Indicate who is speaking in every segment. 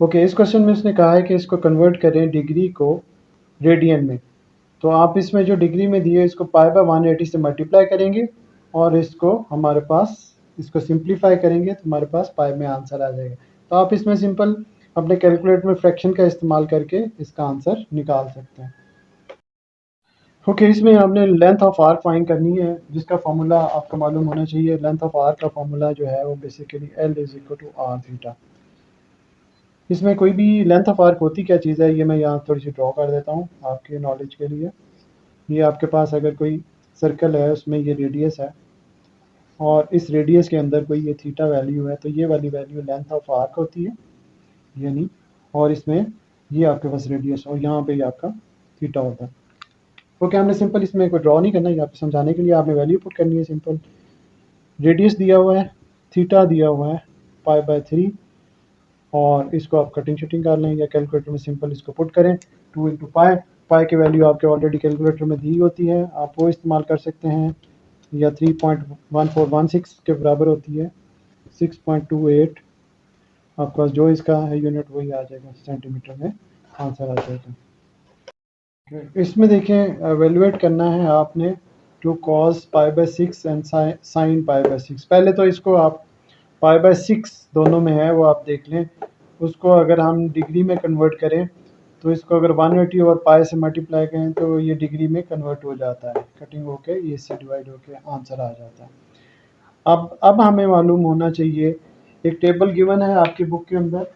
Speaker 1: Okay, इस question में उसने कहा है कि इसको कन्वर्ट करें डिग्री को रेडियन में। तो आप इसमें जो डिग्री में दिए इसको पाई बाय 180 से मल्टीप्लाई करेंगे और इसको हमारे पास इसको सिंप्लीफाई करेंगे तो हमारे पास पाई में आंसर आ जाएगा। तो आप इसमें सिंपल अपने कैलकुलेटर में फ्रैक्शन का इस्तेमाल करके इसका आंसर निकाल सकते हैं। ओके, इसमें आपने लेंथ ऑफ आर्क फाइंड करनी है, जिसका फार्मूला आपको मालूम होना चाहिए। लेंथ ऑफ आर्क का फार्मूला जो है वो basically L is equal to R theta. इसमें कोई भी लेंथ ऑफ आर्क होती क्या चीज़ है, ये मैं यहाँ थोड़ी सी ड्रॉ कर देता हूँ आपके नॉलेज के लिए। ये आपके पास अगर कोई सर्कल है उसमें ये रेडियस है और इस रेडियस के अंदर कोई ये थीटा वैल्यू है, तो ये वाली वैल्यू लेंथ ऑफ आर्क होती है यानी, और इसमें ये आपके पास रेडियस और यहाँ पे ये आपका थीटा होता है। ओके, हमने सिंपल इसमें कोई ड्रॉ नहीं करना है, आपको समझाने के लिए आपने वैल्यू पुट करनी है। सिंपल रेडियस दिया हुआ है, थीटा दिया हुआ है पाई बाय 3, और इसको आप कटिंग शटिंग कर लें या कैलकुलेटर में सिंपल इसको पुट करें। 2 इंटू पाई, पाई की वैल्यू आपके ऑलरेडी कैलकुलेटर में दी होती है, आप वो इस्तेमाल कर सकते हैं, या 3.1416 के बराबर होती है। 6.28 आपके पास जो इसका है यूनिट वही आ जाएगा, सेंटीमीटर में आंसर आ जाएगा। इसमें देखें एवेलुएट करना है आपने two cos pi by 6 and sine pi by 6। पहले तो इसको आप पाई बाय 6 दोनों में है वो आप देख लें, उसको अगर हम डिग्री में कन्वर्ट करें तो इसको अगर 180 और पाई से मल्टीप्लाई करें तो ये डिग्री में कन्वर्ट हो जाता है, कटिंग होके ये से डिवाइड होके आंसर आ जाता है। अब हमें मालूम होना चाहिए, एक टेबल गिवन है आपकी बुक के अंदर,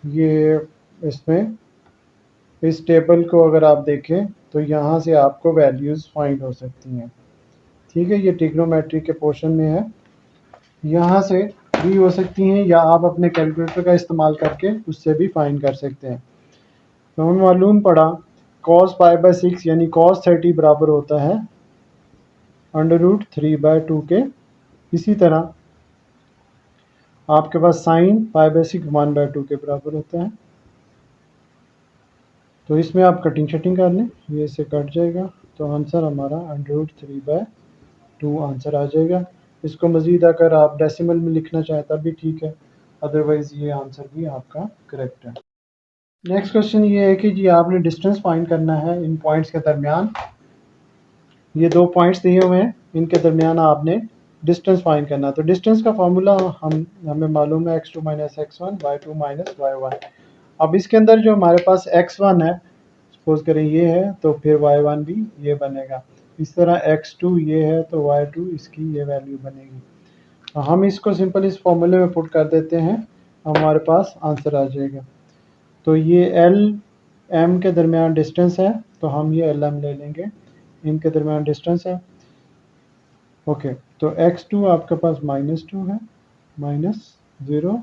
Speaker 1: ये इसमें इस टेबल को अगर आप देखें तो यहाँ से आपको वैल्यूज़ फाइंड हो सकती हैं। ठीक है, ये ट्रिग्नोमेट्री के पोर्शन में है, यहाँ से भी हो सकती हैं या आप अपने कैलकुलेटर का इस्तेमाल करके उससे भी फाइंड कर सकते हैं। तो हमें मालूम पड़ा cos पाई बाय 6 यानी cos 30 बराबर होता है √3/2 के। इसी तरह आपके पास साइन पाई बाय 6 1/2 के बराबर होता है। तो इसमें आप कटिंग शटिंग कर लें, ये से कट जाएगा तो आंसर हमारा √3/2 आंसर आ जाएगा। इसको मज़ीद अगर आप डेसिमल में लिखना चाहें तब भी ठीक है, अदरवाइज़ ये आंसर भी आपका करेक्ट है। नेक्स्ट क्वेश्चन ये है कि जी आपने डिस्टेंस फाइंड करना है इन पॉइंट्स के दरमियान। ये दो पॉइंट्स दिए हुए हैं, इनके दरमियान आपने डिस्टेंस फाइंड करना है। तो डिस्टेंस का फार्मूला हमें मालूम है x2 minus x1 y2 minus y1। अब इसके अंदर जो हमारे पास x1 है, सपोज करें ये है, तो फिर y1 भी ये बनेगा। इस तरह x2 ये है तो y2 इसकी ये वैल्यू बनेगी। तो हम इसको सिंपल इस फॉर्मूले में पुट कर देते हैं, हमारे पास आंसर आ जाएगा। तो ये एल एम के दरमियान डिस्टेंस है, तो हम ये एल एम ले लेंगे, इनके दरमियान डिस्टेंस है। ओके, तो x2 आपके पास -2 है, -0।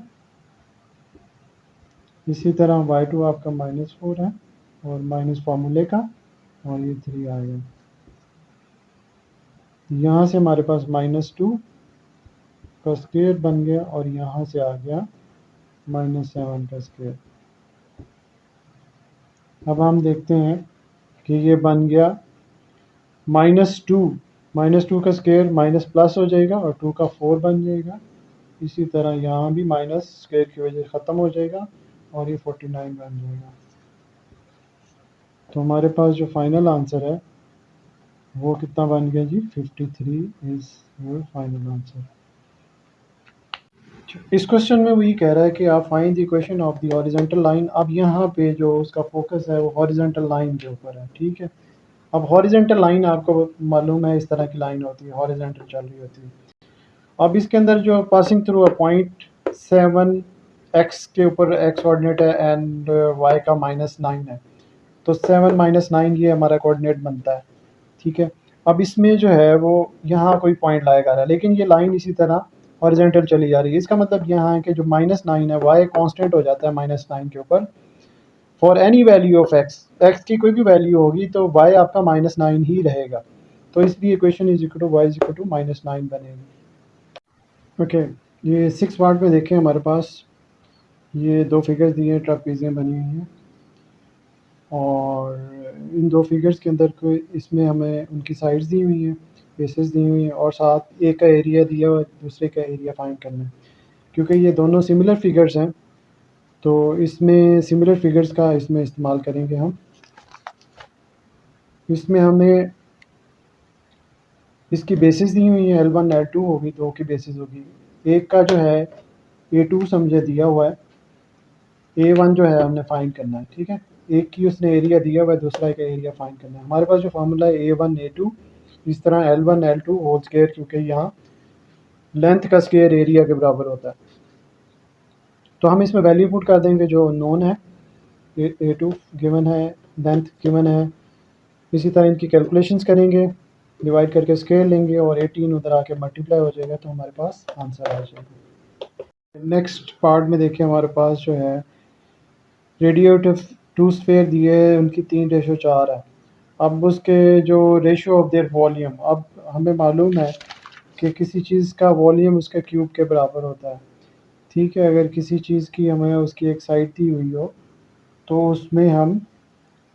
Speaker 1: इसी तरह y2 आपका -4 है और माइनस फार्मूले का, और ये 3 आ गया। यहाँ से हमारे पास -2 का स्क्वायर बन गया और यहाँ से आ गया -7 का स्क्वायर। अब हम देखते हैं कि ये बन गया -2 का स्क्वायर माइनस प्लस हो जाएगा और 2 का 4 बन जाएगा। इसी तरह यहाँ भी माइनस स्क्वायर की वजह से ख़त्म हो जाएगा और ये 49 बन जाएगा। तो हमारे पास जो फाइनल आंसर है वो कितना बन गया जी, 53 इज़ योर फाइनल आंसर। इस क्वेश्चन में वो ये कह रहा है कि आप find the equation of the horizontal line. अब यहाँ पे जो उसका फोकस है वो हॉरिजॉन्टल लाइन के ऊपर है, ठीक है। अब हॉरिजॉन्टल लाइन आपको मालूम है इस तरह की लाइन होती है, हॉरिजॉन्टल चल रही होती है। अब इसके अंदर जो passing through a point 7 x के ऊपर एक्स कोऑर्डिनेट है एंड वाई का -9 है, तो 7 -9 ये हमारा कोऑर्डिनेट बनता है, ठीक है। अब इसमें जो है वो यहाँ कोई पॉइंट लाया जा रहा है, लेकिन ये लाइन इसी तरह हॉरिजॉन्टल चली जा रही है। इसका मतलब यहाँ है कि जो -9 है वाई कांस्टेंट हो जाता है -9 के ऊपर for any value of x. X की कोई भी वैल्यू होगी तो वाई आपका -9 ही रहेगा, तो इसलिए equation is equal to Y is equal to -9 बनेगी। ओके, ये 6 पार्ट में देखें, हमारे पास ये दो फिगर्स दिए हैं, ट्रापीजियम बनी हुई हैं, और इन दो फिगर्स के अंदर कोई इसमें हमें उनकी साइड्स दी हुई हैं, बेसेस दी हुई हैं, और साथ एक का एरिया दिया हुआ है, दूसरे का एरिया फाइंड करना है। क्योंकि ये दोनों सिमिलर फिगर्स हैं तो इसमें सिमिलर फिगर्स का इसमें इस्तेमाल करेंगे हम। इसमें हमें इसकी बेसिस दी हुई है, L1 L2 होगी, 2 की बेसिस होगी। एक का जो है A2 समझे दिया हुआ है, A1 जो है हमने फाइंड करना है, ठीक है। एक की उसने एरिया दिया हुआ है, दूसरा का एरिया फाइंड करना है। हमारे पास जो फार्मूला है A1 A2, इस तरह L1 L2 होल स्क्वायर, क्योंकि यहाँ लेंथ का स्क्वायर एरिया के बराबर होता है। तो हम इसमें वैल्यू पुट कर देंगे जो नोन है, A2 गिवन है, लेंथ गिवन है। इसी तरह इनकी कैलकुलेशंस करेंगे, डिवाइड करके स्क्वायर लेंगे और 18 उधर आके मल्टीप्लाई हो जाएगा, तो हमारे पास आंसर आ जाएगा। नेक्स्ट पार्ट में देखिए, हमारे पास जो है रेडिएटिव टू स्फीयर दिए हैं, उनकी 3:4 है। अब उसके जो रेशियो ऑफ देयर वॉल्यूम, अब हमें मालूम है कि किसी चीज़ का वॉल्यूम उसके क्यूब के बराबर होता है, ठीक है। अगर किसी चीज़ की हमें उसकी एक साइड दी हुई हो तो उसमें हम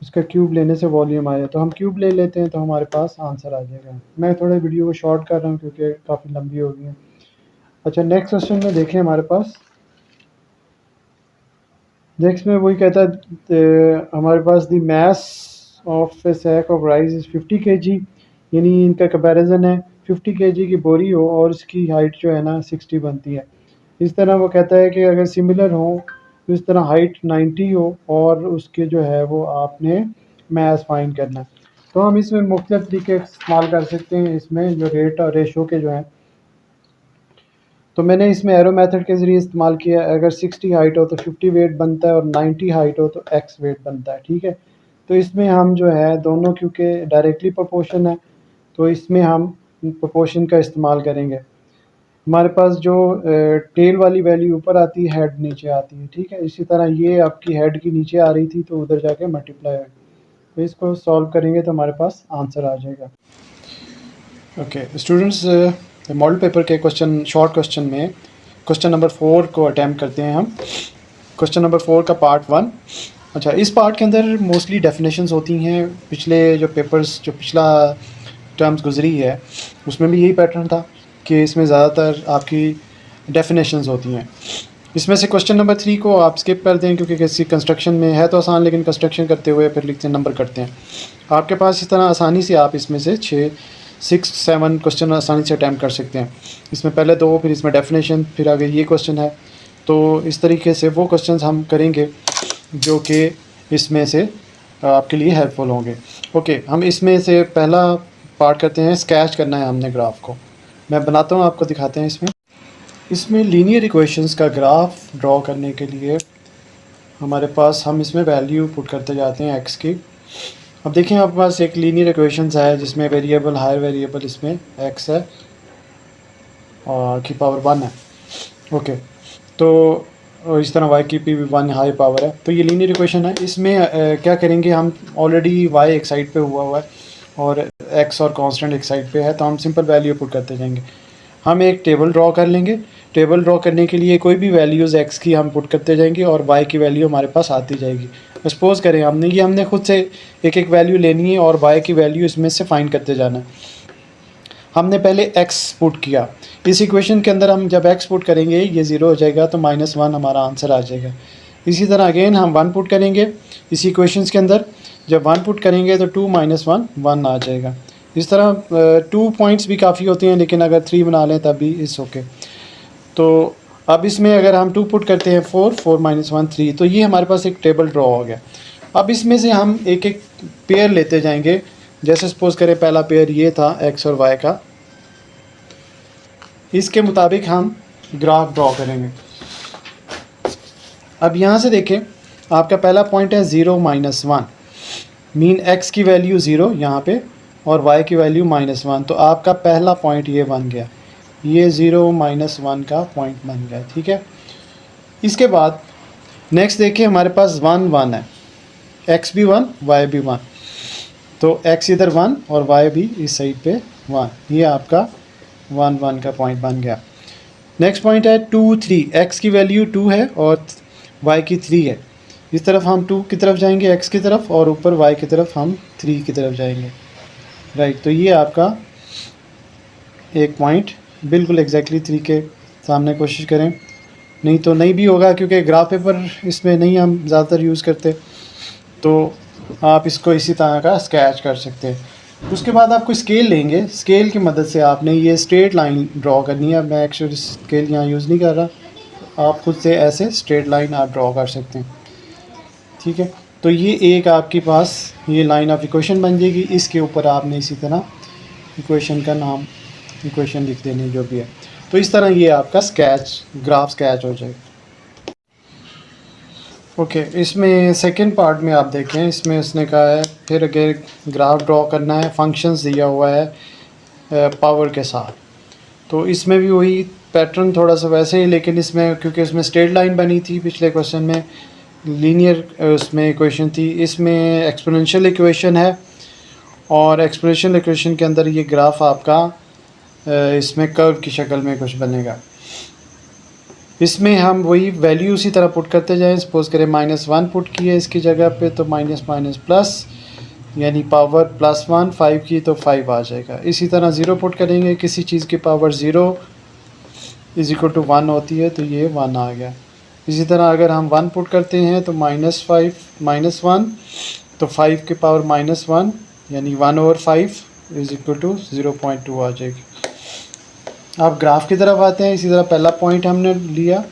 Speaker 1: उसका क्यूब लेने से वॉल्यूम आया, तो हम क्यूब ले लेते हैं, तो हमारे पास आंसर आ जाएगा। मैं थोड़ा वीडियो को शॉर्ट कर रहा हूँ क्योंकि काफ़ी लंबी हो गई है। अच्छा, नेक्स्ट क्वेश्चन में देखें, हमारे पास नेक्स्ट में वही कहता है हमारे पास the mass of a sack of rice is 50 kg, यानी इनका कंपैरिजन है 50 kg की बोरी हो और उसकी हाइट जो है ना 60 बनती है। इस तरह वो कहता है कि अगर सिमिलर हो तो इस तरह हाइट 90 हो और उसके जो है वो आपने मैस फाइंड करना है। तो हम इसमें मुख्तलिफ तरीके इस्तेमाल कर सकते हैं। इसमें जो रेट और रेशो के जो हैं, तो मैंने इसमें एरो मेथड के ज़रिए इस्तेमाल किया। अगर 60 हाइट हो तो 50 वेट बनता है और 90 हाइट हो तो x वेट बनता है, ठीक है। तो इसमें हम जो है दोनों, क्योंकि डायरेक्टली प्रोपोर्शन है, तो इसमें हम प्रोपोर्शन का इस्तेमाल करेंगे। हमारे पास जो टेल वाली वैल्यू ऊपर आती है, हेड नीचे आती है, ठीक है। इसी तरह ये आपकी हेड की नीचे आ रही थी तो उधर जाके मल्टीप्लाई हुई। तो इसको सॉल्व करेंगे तो हमारे पास आंसर आ जाएगा। ओके स्टूडेंट्स, मॉडल पेपर के क्वेश्चन, शॉर्ट क्वेश्चन में क्वेश्चन नंबर 4 को अटैम्प्ट करते हैं हम। क्वेश्चन नंबर 4 का पार्ट 1। अच्छा, इस पार्ट के अंदर मोस्टली डेफिनेशंस होती हैं। पिछले जो पेपर्स, जो पिछला टर्म्स गुजरी है उसमें भी यही पैटर्न था कि इसमें ज़्यादातर आपकी डेफिनेशंस होती हैं। इसमें से क्वेश्चन नंबर 3 को आप स्किप कर दें क्योंकि किसी कंस्ट्रक्शन में है तो आसान, लेकिन कंस्ट्रक्शन करते हुए फिर लिखते नंबर करते हैं। आपके पास इस तरह आसानी से आप इसमें से 6-7 क्वेश्चन आसानी से अटैम्प्ट कर सकते हैं। इसमें पहले 2, फिर इसमें डेफिनेशन, फिर आगे ये क्वेश्चन है। तो इस तरीके से वो क्वेश्चंस हम करेंगे जो कि इसमें से आपके लिए हेल्पफुल होंगे। ओके, हम इसमें से पहला पार्ट करते हैं। स्केच करना है हमने ग्राफ को, मैं बनाता हूँ, आपको दिखाते हैं। इसमें लीनियर इक्वेशंस का ग्राफ ड्रॉ करने के लिए हमारे पास, हम इसमें वैल्यू पुट करते जाते हैं एक्स की। अब देखें, आपके पास एक लीनियर इक्वेशंस है जिसमें वेरिएबल, हायर वेरिएबल इसमें एक्स है और की पावर 1 है। ओके, तो इस तरह y की भी 1 हाई पावर है। तो ये लीनियर इक्वेशन है। इसमें क्या करेंगे, हम ऑलरेडी y एक साइड पे हुआ है और x और कांस्टेंट एक साइड पे है, तो हम सिंपल वैल्यू पुट करते जाएंगे। हम एक टेबल ड्रॉ कर लेंगे। टेबल ड्रॉ करने के लिए कोई भी वैल्यूज़ x की हम पुट करते जाएंगे और y की वैल्यू हमारे पास आती जाएगी। सपोज़ करें हमने खुद से एक एक वैल्यू लेनी है और y की वैल्यू इसमें से फाइंड करते जाना है। हमने पहले x पुट किया। इस इक्वेशन के अंदर हम जब x पुट करेंगे ये 0 हो जाएगा, तो -1 हमारा आंसर आ जाएगा। इसी तरह अगेन हम 1 पुट करेंगे इस इक्वेशंस के अंदर। जब 1 पुट करेंगे तो 2 - 1 1 आ जाएगा। इस तरह 2 पॉइंट्स भी काफ़ी होती हैं, लेकिन अगर 3 बना लें तब भी इट्स ओके। तो अब इसमें अगर हम 2 पुट करते हैं 4 - 1 3, तो ये हमारे पास एक टेबल ड्रॉ हो गया। अब इसमें से हम एक एक पेयर लेते जाएंगे। जैसे सपोज़ करें पहला पेयर ये था x और y का, इसके मुताबिक हम ग्राफ ड्रॉ करेंगे। अब यहाँ से देखें, आपका पहला पॉइंट है 0 - 1, मीन x की वैल्यू 0 यहाँ पे और y की वैल्यू -1। तो आपका पहला पॉइंट ये बन गया, ये 0 - 1 का पॉइंट बन गया, ठीक है। इसके बाद नेक्स्ट देखिए, हमारे पास 1 1 है, x भी 1 y भी 1, तो x इधर 1 और y भी इस साइड पे 1, ये आपका 1 1 का पॉइंट बन गया। नेक्स्ट पॉइंट है 2 3, x की वैल्यू 2 है और y की 3 है। इस तरफ हम 2 की तरफ जाएंगे x की तरफ, और ऊपर y की तरफ हम 3 की तरफ जाएंगे, राइट। तो ये आपका एक पॉइंट बिल्कुल एग्जैक्टली 3 के सामने कोशिश करें। नहीं तो नहीं भी होगा, क्योंकि ग्राफ पेपर इसमें नहीं हम ज़्यादातर यूज़ करते। तो आप इसको इसी तरह का स्केच कर सकते हैं। उसके बाद आपको स्केल लेंगे, स्केल की मदद से आपने ये स्ट्रेट लाइन ड्रॉ करनी है। मैं एक्चुअली स्केल यहाँ यूज़ नहीं कर रहा, आप खुद से ऐसे स्ट्रेट लाइन आप ड्रॉ कर सकते हैं, ठीक है। तो ये एक आपके पास ये लाइन ऑफ इक्वेशन बन जाएगी। इसके ऊपर आपने इसी तरह इक्वेशन का नाम, इक्वेशन लिख देनी जो भी है। तो इस तरह ये आपका स्केच, ग्राफ स्केच हो जाएगा। ओके, इसमें सेकंड पार्ट में आप देखें, इसमें उसने कहा है फिर अगर ग्राफ ड्रॉ करना है, फंक्शंस दिया हुआ है पावर के साथ। तो इसमें भी वही पैटर्न थोड़ा सा वैसे ही, लेकिन इसमें क्योंकि इसमें स्ट्रेट लाइन बनी थी, पिछले क्वेश्चन में लीनियर उसमें इक्वेशन थी, इसमें एक्सपोनेंशियल इक्वेशन है। और एक्सपोनेंशियल इक्वेशन के अंदर ये ग्राफ आपका इसमें कर्व की शक्ल में कुछ बनेगा। इसमें हम वही वैल्यू उसी तरह पुट करते जाएं। सपोज़ करें -1 पुट की है इसकी जगह पे, तो माइनस माइनस प्लस, यानी पावर +1 5 की तो 5 आ जाएगा। इसी तरह 0 पुट करेंगे, किसी चीज़ की पावर 0 = 1 होती है, तो ये 1 आ गया। इसी तरह अगर हम 1 पुट करते हैं तो -5 -1, तो 5 की पावर -1 यानी 1/5 = 0.2 आ जाएगी। आप ग्राफ की तरफ आते हैं। इसी तरह पहला पॉइंट हमने लिया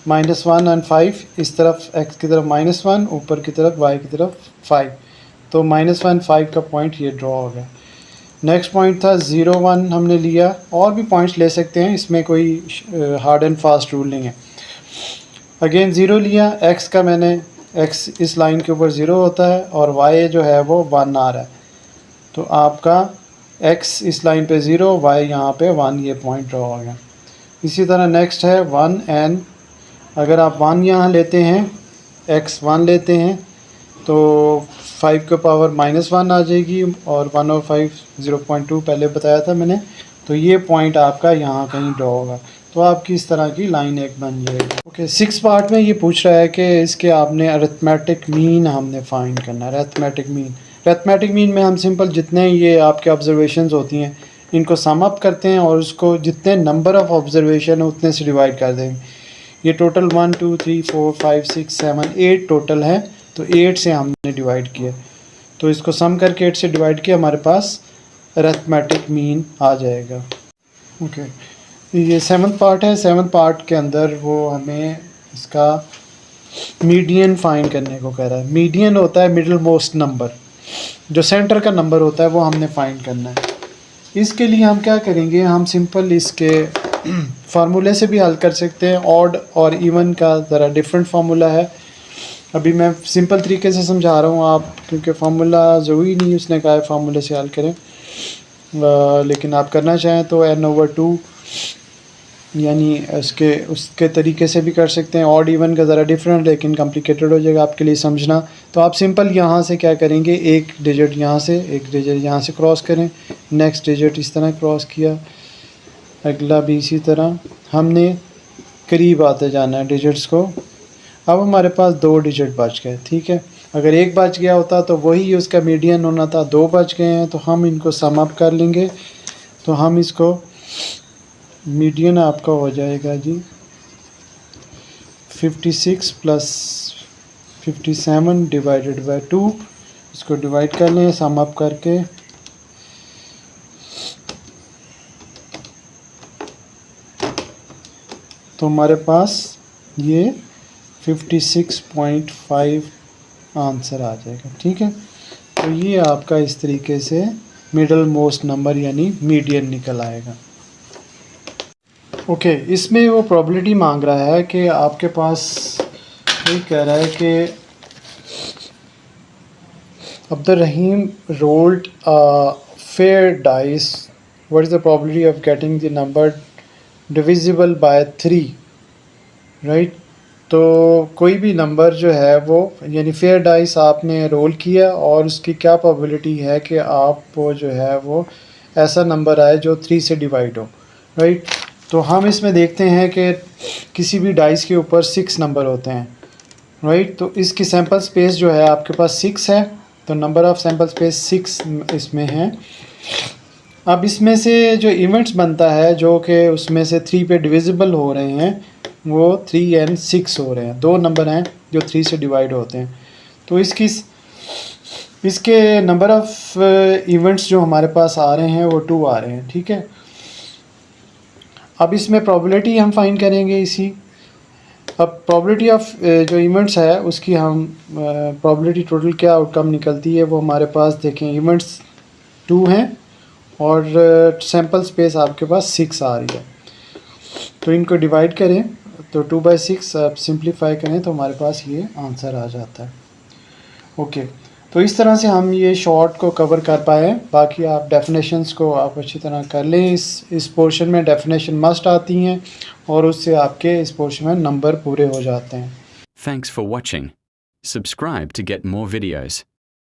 Speaker 1: -1 और 5, इस तरफ x की तरफ -1, ऊपर की तरफ y की तरफ 5, तो -1 5 का पॉइंट ये ड्रॉ हो गया। नेक्स्ट पॉइंट था 0 1 हमने लिया, और भी पॉइंट्स ले सकते हैं, इसमें कोई हार्ड एंड फास्ट रूल नहीं है। अगेन 0 लिया, x का मैंने, x इस लाइन के ऊपर 0 होता है और y जो है वो 1 आ रहा है, तो आपका x इस लाइन पे 0, y यहाँ पे 1, ये पॉइंट ड्रॉ हो गया। इसी तरह नेक्स्ट है 1 n, अगर आप 1 यहाँ लेते हैं, x 1 लेते हैं, तो 5 का पावर -1 आ जाएगी, और 1/5 0.2 पहले बताया था मैंने, तो ये पॉइंट आपका यहाँ कहीं ड्रॉ होगा। तो आपकी इस तरह की लाइन एक बन जाएगी। ओके, 6 पार्ट में ये पूछ रहा है कि इसके आपने अरिथमेटिक मीन हमने फाइंड करना है। अरिथमेटिक मीन, अरिथमेटिक मीन में हम सिंपल जितने ये आपके ऑब्जर्वेशंस होती हैं इनको सम अप करते हैं, और उसको जितने नंबर ऑफ़ ऑब्जर्वेशन है उतने से डिवाइड कर देंगे। ये टोटल 1 2 3 4 5 6 7 8 टोटल है, तो 8 से हमने डिवाइड किया, तो इसको सम करके 8 से डिवाइड किया, हमारे पास अरिथमेटिक मीन आ जाएगा। ओके, ये 7th पार्ट है। 7th पार्ट के अंदर वो हमें इसका मीडियन फाइंड करने को कह रहा है। मीडियन होता है मिडिल मोस्ट नंबर, जो सेंटर का नंबर होता है वो हमने फाइंड करना है। इसके लिए हम क्या करेंगे, हम सिंपल इसके फार्मूले से भी हल कर सकते हैं। ऑड और इवन का ज़रा डिफरेंट फार्मूला है, अभी मैं सिंपल तरीके से समझा रहा हूँ आप, क्योंकि फार्मूला ज़रूरी नहीं उसने कहा है फार्मूले से हल करें, लेकिन आप करना चाहें तो n/2 यानी उसके तरीके से भी कर सकते हैं। ऑड इवन का ज़रा डिफरेंट, लेकिन कॉम्प्लिकेटेड हो जाएगा आपके लिए समझना। तो आप सिंपल यहाँ से क्या करेंगे, एक डिजिट यहाँ से, एक डिजिट यहाँ से क्रॉस करें, नेक्स्ट डिजिट इस तरह क्रॉस किया, अगला भी इसी तरह, हमने करीब आते जाना है डिजिट्स को। अब हमारे पास 2 डिजिट बच गए, ठीक है। अगर एक बच गया होता तो वही उसका मीडियन होना था, 2 बच गए हैं, तो हम इनको सम अप कर लेंगे। तो हम इसको, मीडियन आपका हो जाएगा जी 56 + 57 / 2, इसको डिवाइड कर लें सम अप करके, तो हमारे पास ये 56.5 आंसर आ जाएगा, ठीक है। तो ये आपका इस तरीके से मिडल मोस्ट नंबर यानी मीडियन निकल आएगा। ओके, इसमें वो प्रोबेबिलिटी मांग रहा है कि आपके पास, ये कह रहा है कि Abdul Rahim rolled fair dice, what is the probability of getting the number divisible by 3, right. तो कोई भी नंबर जो है वो, यानी फेयर डाइस आपने रोल किया, और उसकी क्या प्रोबेबिलिटी है कि आप वो जो है वो ऐसा नंबर आए जो 3 से डिवाइड हो, राइट। तो हम इसमें देखते हैं कि किसी भी डाइस के ऊपर 6 नंबर होते हैं, राइट। तो इसकी सैम्पल स्पेस जो है आपके पास 6 है, तो नंबर ऑफ़ सैम्पल स्पेस 6 इसमें है। अब इसमें से जो इवेंट्स बनता है जो कि उसमें से 3 पे डिविजिबल हो रहे हैं, वो 3 एंड 6 हो रहे हैं। 2 नंबर हैं जो 3 से डिवाइड होते हैं। तो इसके नंबर ऑफ़ इवेंट्स जो हमारे पास आ रहे हैं वो 2 आ रहे हैं, ठीक है। अब इसमें प्रोबेबिलिटी हम फाइंड करेंगे इसी। अब प्रोबेबिलिटी ऑफ जो इवेंट्स है उसकी हम प्रोबेबिलिटी टोटल क्या आउटकम निकलती है वो हमारे पास देखें, इवेंट्स 2 हैं और सैम्पल स्पेस आपके पास 6 आ रही है। तो इनको डिवाइड करें तो 2/6 अब सिंप्लीफाई करें तो हमारे पास ये आंसर आ जाता है। ओके, तो इस तरह से हम ये शॉर्ट को कवर कर पाए। बाकी आप डेफिनेशंस को आप अच्छी तरह कर लें। इस पोर्शन में डेफिनेशन मस्ट आती हैं और उससे आपके इस पोर्शन में नंबर पूरे हो जाते हैं।
Speaker 2: Thanks for watching. Subscribe to get more videos.